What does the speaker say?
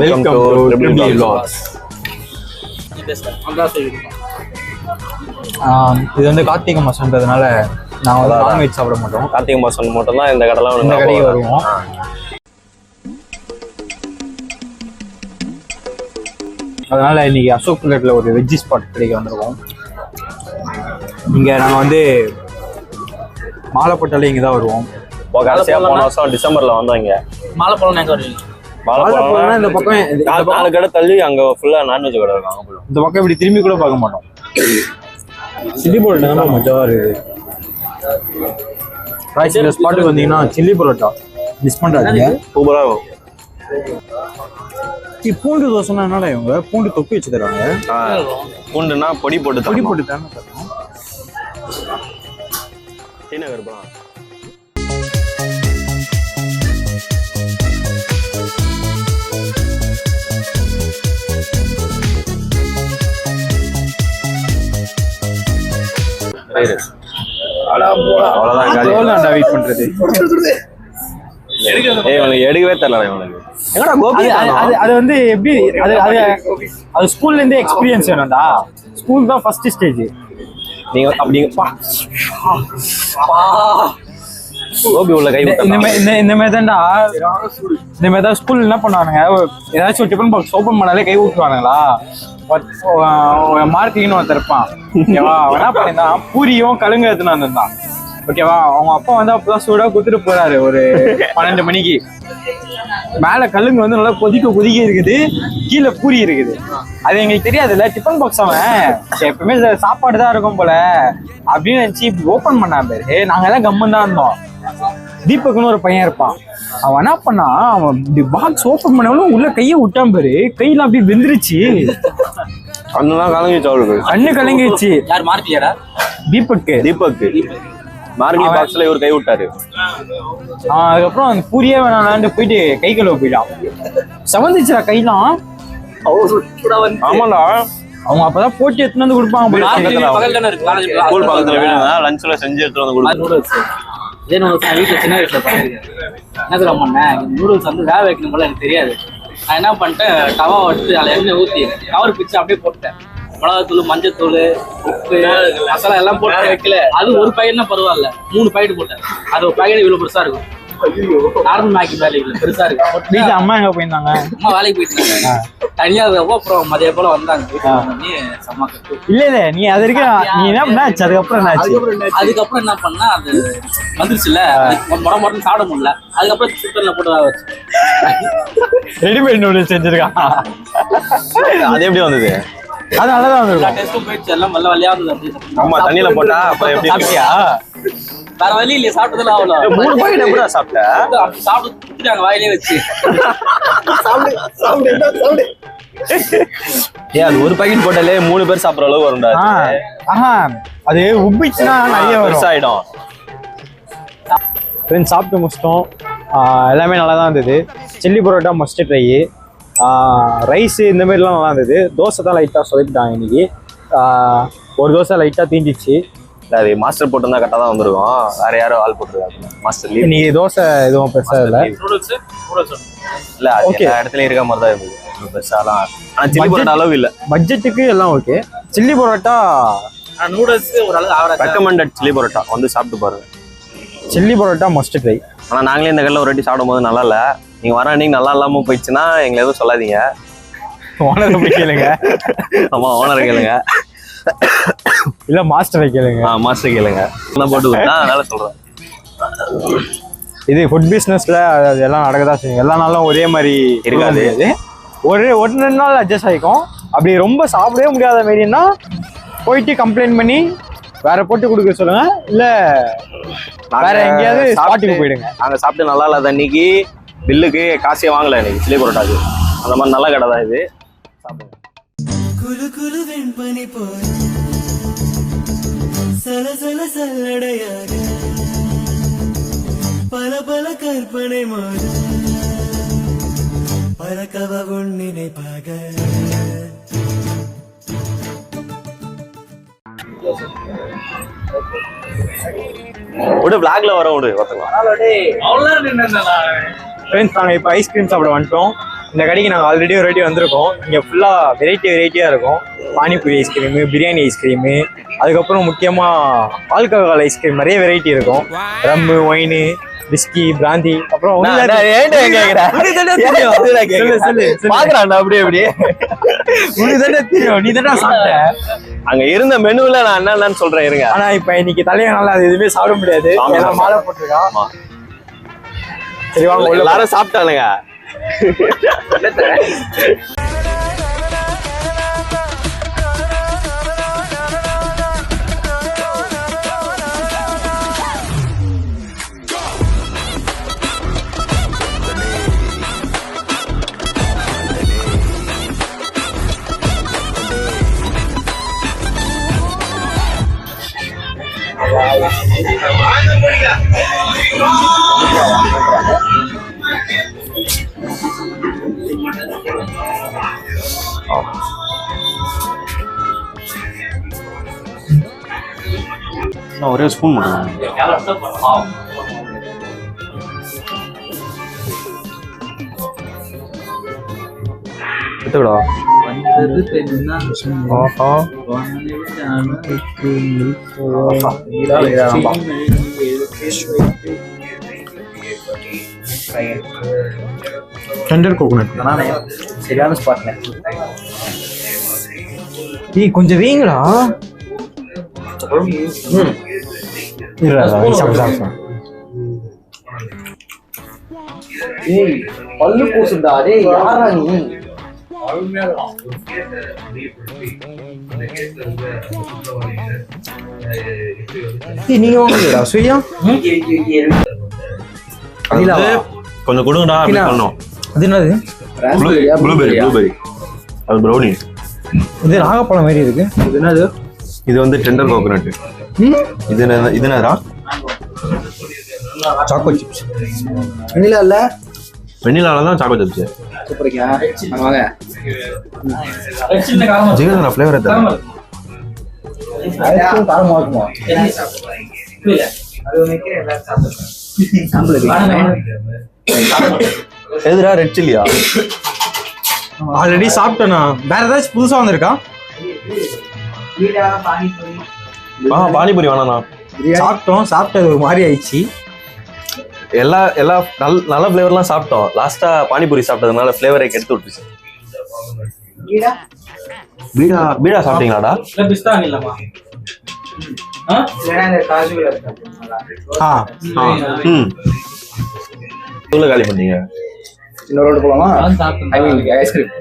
Welcome to Triple Vlogs. இது வந்து கார்த்திகை மாசம்ன்றதுனால நான் வந்து நான்வெஜ் சாப்பிட மாட்டோம். கார்த்திகை மாசம் மட்டும் தான் இந்த கடைக்கு வருவோம். அதனால இன்னைக்கு அசோக் பிளேட்ல ஒரு வெஜ்ஜி ஸ்பாட் கடைக்கு வந்திருக்கோம். இங்க நாங்க வந்து மாலை போட்டாலே இங்க தான் வருவோம். கடைசியா போன வருஷம் டிசம்பர்ல வந்தோம். இங்க மாலை போலாம் எங்க வருவீங்க? மாலை இந்த பக்கம் 4 கடை தள்ளி அங்க ஃபுல்லா நான்வெஜ் கடை இருக்கும். இந்த பக்கம் இப்படி திரும்பி கூட பார்க்க மாட்டோம். சில்லி பரோட்டா மஜாவா இருக்குது. இந்த ஸ்பாட்டுக்கு வந்தீங்கன்னா சில்லி பரோட்டா மிஸ் பண்றாங்க. சூப்பரா இருக்கும். பூண்டு தோசைனா என்னடா இவங்க பூண்டு தொப்பி வச்சு தருவாங்க. பூண்டுனா பொடி போட்டு தானே தருவோம். ஸ்ரீநகர் போலாம். எடுக்கவே தெரியல இவனுக்கு. அது வந்து எப்படி அது ஸ்கூல்ல இருந்தே எக்ஸ்பீரியன்ஸ் வேணும்டா. ஸ்கூல் தான் ஃபர்ஸ்ட் ஸ்டேஜ். நீங்க அப்படிங்க கோபி உள்ள கை இந்த மாதிரி தான்டா. இந்த மாதிரி தான் ஸ்கூல் என்ன பண்ணுவானுங்க, ஏதாச்சும் ஒரு டிஃபன் பாக்ஸ் ஓப்பன் பண்ணாலே கை ஊற்றுவானுங்களா. மார்க்கிங்னு ஒருத்தர் இருப்பான். ஓகேவா, அவன் என்ன பண்ணிருந்தான் பூரியும் கலுங்கு எடுத்துன்னு வந்திருந்தான். ஓகேவா, அவங்க அப்பா வந்து அப்பதான் சூடா குத்துட்டு போறாரு ஒரு 12 மணிக்கு. மேல கலுங்கு வந்து நல்லா கொதிக்க இருக்குது, கீழே பூரி இருக்குது. அது எங்களுக்கு தெரியாதுல்ல. டிஃபன் பாக்ஸ் அவன் எப்பவுமே சாப்பாடு தான் இருக்கும் போல அப்படின்னு நினைச்சு ஓப்பன் பண்ணா பேரு. நாங்க எல்லாம் கம்மன் தான் இருந்தோம். தீபக்னு ஒரு பையன் இருப்பான். அவன் என்ன பண்ணா, அவன் இப்படி பாக்ஸ் ஓப்பன் பண்ணவனும் உள்ள கையை விட்டான் பாரு. கையில அப்படி வெந்துருச்சு. கண்ணு கலங்கிடுச்சு. யார் மார்க்கியாரா? தீபக் மார்க்கி பாக்ஸ்ல இவர் கை விட்டாரு. அதுக்கப்புறம் அந்த பூரியே வேணாண்டு போயிட்டு கை கழுவ போயிட்டான். செவந்துச்சுடா கைலாம். ஆமாடா, அவங்க அப்பதான் போட்டு எடுத்துன்னு வந்து கொடுப்பாங்க. லஞ்ச்ல செஞ்சு எடுத்து வந்து கொடுப்பாங்க. இதே நூடுல்ஸ் வீட்டுல சின்ன வயசுல பண்ணிருக்கேன். என்ன சொல்ல பண்ணேன், நூடுல்ஸ் வந்து வேக வைக்கணும் போல எனக்கு தெரியாது. நான் என்ன பண்ணிட்டேன், டவா எடுத்து அதில் எண்ணெய் ஊற்றி கவர் பிச்சு அப்படியே போட்டேன். மிளகாத்தூள், மஞ்சத்தூள், உப்பு, மசாலா எல்லாம் போட்டு வைக்கல. அது ஒரு பாக்கெட்னா பரவாயில்ல, 3 பாக்கெட் போட்டேன். அது ஒரு பாக்கெட் இவ்வளவு பெருசா இருக்கும். நார்மல் மேக்கி வேலைக்கு பெருசா இருக்கும். வீட்டுல அம்மா எங்க போயிருந்தாங்க? அம்மா வேலைக்கு போயிட்டு தனியா இருக்கப்போ அப்புறம் மதிய போல வந்தாங்க. இல்ல நீ அது இருக்க நீ என்ன பண்ண? அதுக்கப்புறம் அதுக்கப்புறம் என்ன பண்ணா, அது வந்துருச்சுல்ல, முறை சாப்பிட முடியல. அதுக்கப்புறம் சிக்கன்ல போட்டு வேக வச்சு ரெடிமேட் நூடுல்ஸ் செஞ்சிருக்கான். அது எப்படி வந்தது? அது நல்லதான் வந்திருக்கும். டேஸ்டும் போயிடுச்சு, எல்லாம் வெள்ளை வெள்ளையா இருந்தது. ஆமா, தண்ணியில போட்டா அப்புறம் எப்படி சாப்பிட்டியா? வேற வழி இல்லையா, சாப்பிட்டதுல அவ்வளோ. 3 பாக்கெட் எப்படா சாப்பிட்ட? அப்படி சாப்பிட்டு குடுத்துட்டாங்க வாயிலே வச்சு. அது ஒரு பாக்கெட் போட்டாலே 3 பேர் சாப்பிடுற அளவு வரும்டா. அது உப்பிச்சுன்னா நிறைய பெருசாயிடும். ஃப்ரெண்ட்ஸ் சாப்பிட்டு முடிச்சிட்டோம். எல்லாமே நல்லா தான் இருந்தது. Chilli parotta must try. Rice இந்த மாதிரிலாம் நல்லா இருந்தது. தோசை தான் லைட்டாக சொல்லிட்டாங்க இன்னைக்கு. ஒரு தோசை லைட்டாக தீஞ்சிச்சு. அது மாஸ்டர் போட்டுருந்தா கரெக்டாக தான் வந்துருக்கும். வேற யாரோ ஆள் போட்டுருக்காங்க மாஸ்டர் லீவ். இன்னைக்கு தோசை எதுவும் பெருசாக இல்லை. இல்லை, ஓகே, இடத்துல இருக்க மாதிரி தான் இருந்தது. பெருசாலாம் ஆனால் சில்லி பரோட்டா அளவு இல்லை. பட்ஜெட்டுக்கு எல்லாம் ஓகே. சில்லி பரோட்டா நூடுல்ஸ் ஓரளவு ரெக்கமெண்டட். சில்லி பரோட்டா வந்து சாப்பிட்டு பாருங்க. Chilli parotta must try. ஆனால் நாங்களே இந்த கடையில் ஒரு வாட்டி சாப்பிடும் போது நல்லா இல்லை. நீங்கள் வர அன்னைக்கு நல்லா இல்லாமல் போயிடுச்சுன்னா எங்களை எதுவும் சொல்லாதீங்க. ஓனரை போய் கேளுங்க. ஆமாம், ஓனரை கேளுங்க. இல்லை மாஸ்டரை கேளுங்க. மாஸ்டர் கேளுங்க. எல்லாம் போட்டு கொடுத்தா அதனால சொல்கிறேன். இது ஃபுட் பிஸ்னஸில் அது எல்லாம் நடக்கதான் செய்யுங்க. எல்லா நாளும் ஒரே மாதிரி இருக்காது. ஒரு 2 நாள் அட்ஜஸ்ட் ஆகிக்கும். அப்படி ரொம்ப சாப்பிடவே முடியாத மாரின்னா போயிட்டு கம்ப்ளைண்ட் பண்ணி வேற போட்டு கொடுக்க சொல்லுங்க. இல்லை வேற எங்கேயாவது ஸ்பாட்டுக்கு போயிடுங்க. நாங்கள் சாப்பிட்டு நல்லா இல்லாத அன்னைக்கு பில்லுக்கு காசே வாங்கலை. இன்னைக்கு சில்லி பரோட்டாக்கு அந்த மாதிரி நல்ல கடை தான் இது. சாப்பிடுங்க. குலு குலு வெண்பனி போல் சல சல சல்லடையாக பல பல கற்பனை மாறு பறக்கவ உன் நினைப்பாக. விடு, vlogல வர விடு. ஃப்ரெண்ட்ஸ், நாங்கள் இப்போ ஐஸ்கிரீம் சாப்பிட வந்துட்டோம். இந்த கடைக்கு நாங்கள் ஆல்ரெடி ஒரு வாட்டி வந்திருக்கோம். இங்கே ஃபுல்லாக வெரைட்டியாக இருக்கும். பானிபூரி ஐஸ்கிரீமு, பிரியாணி ஐஸ்கிரீமு, அதுக்கப்புறம் முக்கியமாக ஆல்கஹால் ஐஸ்கிரீம் நிறைய வெரைட்டி இருக்கும். ரம்மு, ஒயின், விஸ்கி, பிராந்தி, அப்புறம் நீ தானே சாப்பிட்ட. அங்க இருந்த மெனுல நான் என்னன்னு சொல்றேன் இருங்க. ஆனா இப்ப இன்னைக்கு தலையனால அது எதுவுமே சாப்பிட முடியாது. மாலை போட்டிருக்கான். சரி வாங்க, எல்லாரும் சாப்பிட்டானுங்க. ஒரே ஸ்பூன் எடுத்துக்கடா. டெண்டர் கோகோனட் சரியான ஸ்பாட்ல. ஏய் கொஞ்சம் வீங்கடா. ஏய் பல்லு பூசுடா. டேய் யாரா நீ? நீங்க வாங்கலடா சுயா. கொஞ்சம் கொடுங்கடா. அது என்னது? ப்ளூபெரி. அது ப்ரௌனி. இது நாகப்பழம் மாதிரி இருக்கு. இது என்னது? இது வந்து டெண்டர் கோகோனட். இது என்னடா? Choco chips. வெண்ணிலா இல்ல? வெண்ணிலால தான் சாக்கோ சிப்ஸ். சூப்பர்க்கா. வாங்க. ஜிகர்தண்டா ஃப்ளேவர் ஏதா? ஐஸ்கிரீம் காரமா இருக்குமா? இல்ல. அது உனக்கே எல்லாம் சாப்பிடுங்க. எதுடா ரெட் சில்லியா? ஆல்ரெடி சாப்பிட்டேனா. வேற ஏதாச்சும் புதுசா வந்திருக்கா? பானிபூரி வேணாண்ணா. சாப்பிட்டது ஒரு மாதிரி ஆயிடுச்சு. எல்லா நல்ல ஃப்ளேவர்லாம் சாப்பிட்டோம். லாஸ்டா பானிபூரி சாப்பிட்டதுனால ஃப்ளேவரை கெடுத்து விட்டுச்சு. பீடா சாப்பிட்டீங்களாடா? காலி பண்ணீங்க. இன்னொரு போலாமா? ஐஸ்கிரீம்